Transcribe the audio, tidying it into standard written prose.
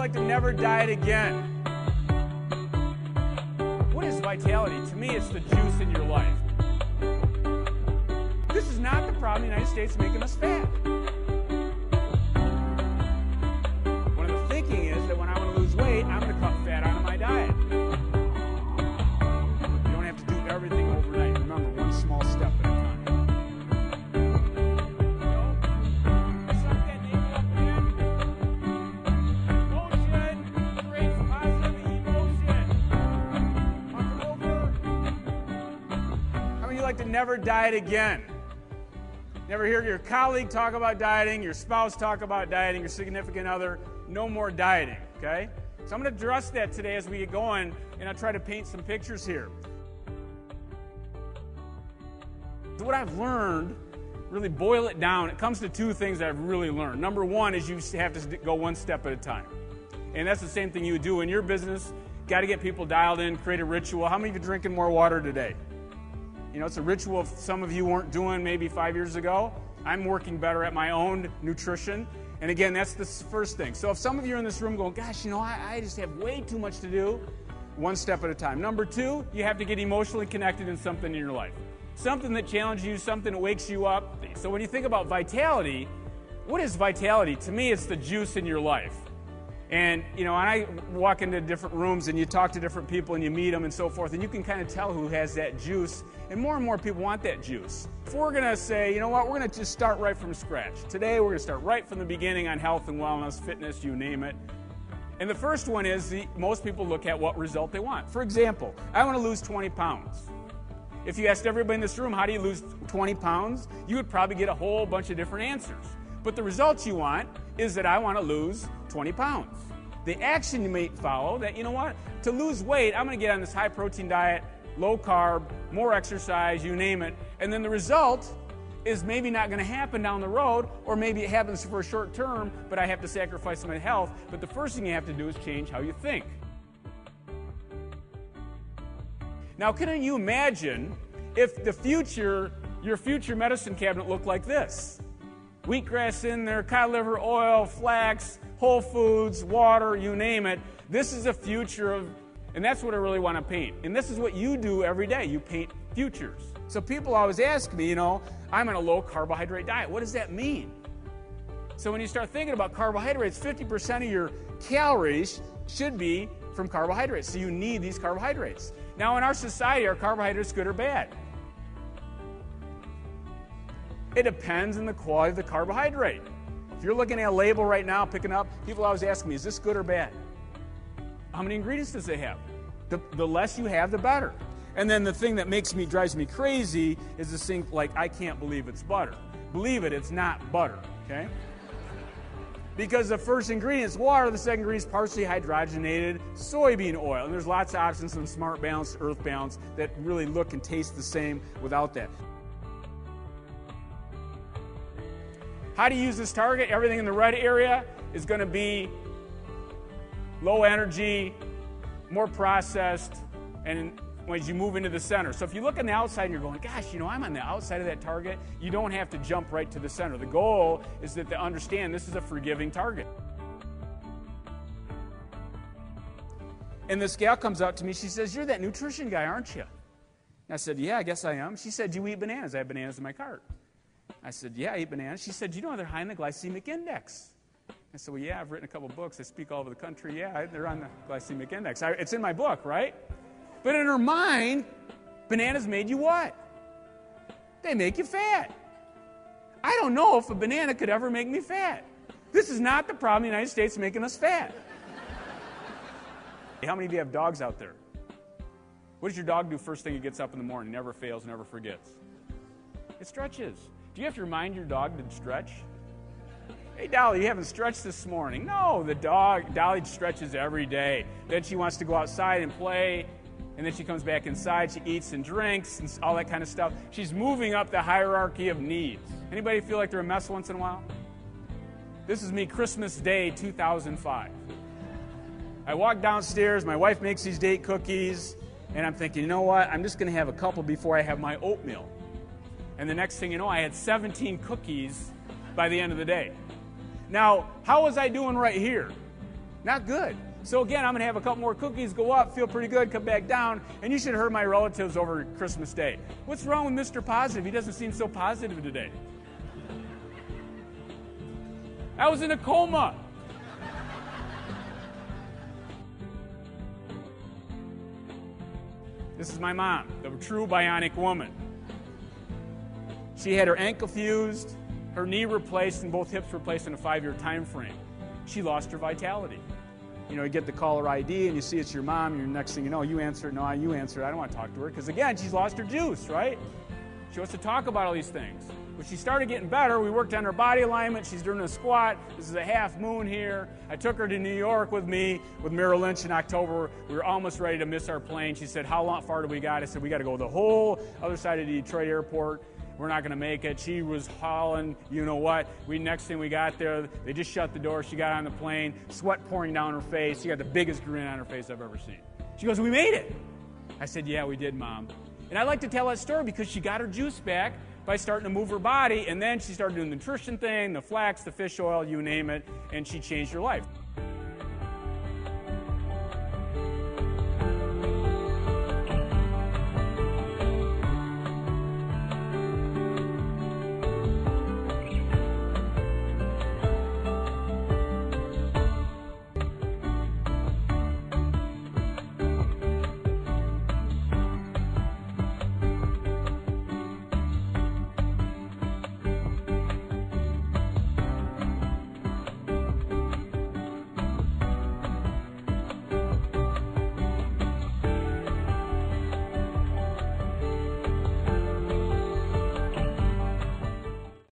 like to never diet again? What is vitality? To me, it's the juice in your life. This is not the problem in the United States making us fat. One of the thinking is that when I want to lose weight, I'm going to cut fat out of my diet. You don't have to do everything overnight. Remember, one small step at a time. To never diet again. Never hear your colleague talk about dieting, your spouse talk about dieting, your significant other. No more dieting, okay? So I'm going to address that today as we get going, and I'll try to paint some pictures here. So what I've learned, really boil it down, it comes to two things that I've really learned. Number one is you have to go one step at a time. And that's the same thing you do in your business. Got to get people dialed in, create a ritual. How many of you are drinking more water today? You know, it's a ritual some of you weren't doing maybe 5 years ago. I'm working better at my own nutrition. And again, that's the first thing. So if some of you are in this room going, gosh, you know, I just have way too much to do, one step at a time. Number two, you have to get emotionally connected in something in your life. Something that challenges you, something that wakes you up. So when you think about vitality, what is vitality? To me, it's the juice in your life. And, you know, I walk into different rooms and you talk to different people and you meet them and so forth, and you can kind of tell who has that juice. And more people want that juice. If we're going to say, you know what, we're going to just start right from scratch. Today, we're going to start right from the beginning on health and wellness, fitness, you name it. And the first one is most people look at what result they want. For example, I want to lose 20 pounds. If you asked everybody in this room, how do you lose 20 pounds? You would probably get a whole bunch of different answers. But the results you want is that I want to lose 20 pounds. The action you may follow that, you know what, to lose weight, I'm going to get on this high protein diet, low carb, more exercise, you name it. And then the result is maybe not going to happen down the road, or maybe it happens for a short term, but I have to sacrifice my health. But the first thing you have to do is change how you think. Now, can you imagine if your future medicine cabinet looked like this? Wheatgrass in there, cod liver oil, flax, whole foods, water, you name it. This is a future of, and that's what I really want to paint. And this is what you do every day. You paint futures. So people always ask me, you know, I'm on a low carbohydrate diet. What does that mean? So when you start thinking about carbohydrates, 50% of your calories should be from carbohydrates. So you need these carbohydrates. Now in our society, are carbohydrates good or bad? It depends on the quality of the carbohydrate. If you're looking at a label right now, picking up, people always ask me, is this good or bad? How many ingredients does it have? The less you have, the better. And then the thing that drives me crazy is this thing like, I can't believe it's butter. Believe it, it's not butter, okay? Because the first ingredient is water, the second ingredient is partially hydrogenated soybean oil. And there's lots of options from Smart Balance to Earth Balance that really look and taste the same without that. How do you use this target? Everything in the red area is going to be low energy, more processed, and as you move into the center. So if you look on the outside and you're going, gosh, you know, I'm on the outside of that target, you don't have to jump right to the center. The goal is that to understand this is a forgiving target. And this gal comes up to me, she says, you're that nutrition guy, aren't you? And I said, yeah, I guess I am. She said, do you eat bananas? I have bananas in my cart. I said, yeah, I eat bananas. She said, do you know they're high in the glycemic index? I said, well, yeah, I've written a couple books. I speak all over the country. Yeah, they're on the glycemic index. It's in my book, right? But in her mind, bananas made you what? They make you fat. I don't know if a banana could ever make me fat. This is not the problem in the United States making us fat. How many of you have dogs out there? What does your dog do first thing he gets up in the morning? Never fails, never forgets. It stretches. Do you have to remind your dog to stretch? Hey, Dolly, you haven't stretched this morning. No, Dolly stretches every day. Then she wants to go outside and play, and then she comes back inside. She eats and drinks and all that kind of stuff. She's moving up the hierarchy of needs. Anybody feel like they're a mess once in a while? This is me Christmas Day 2005. I walk downstairs. My wife makes these date cookies, and I'm thinking, you know what? I'm just going to have a couple before I have my oatmeal. And the next thing you know, I had 17 cookies by the end of the day. Now, how was I doing right here? Not good. So again, I'm going to have a couple more cookies, go up, feel pretty good, come back down, and you should have heard my relatives over Christmas Day. What's wrong with Mr. Positive? He doesn't seem so positive today. I was in a coma. This is my mom, the true bionic woman. She had her ankle fused, her knee replaced, and both hips replaced in a 5-year time frame. She lost her vitality. You know, you get the caller ID and you see it's your mom, and your next thing you know, you answer it, no, you answer it, I don't want to talk to her, because again, she's lost her juice, right? She wants to talk about all these things. When she started getting better, we worked on her body alignment. She's doing a squat. This is a half moon here. I took her to New York with me, with Merrill Lynch in October. We were almost ready to miss our plane. She said, how far do we got? I said, we got to go the whole other side of the Detroit airport. We're not going to make it. She was hauling, you know what. Next thing we got there, they just shut the door. She got on the plane, sweat pouring down her face. She got the biggest grin on her face I've ever seen. She goes, we made it. I said, yeah, we did, Mom. And I like to tell that story because she got her juice back by starting to move her body, and then she started doing the nutrition thing, the flax, the fish oil, you name it, and she changed her life.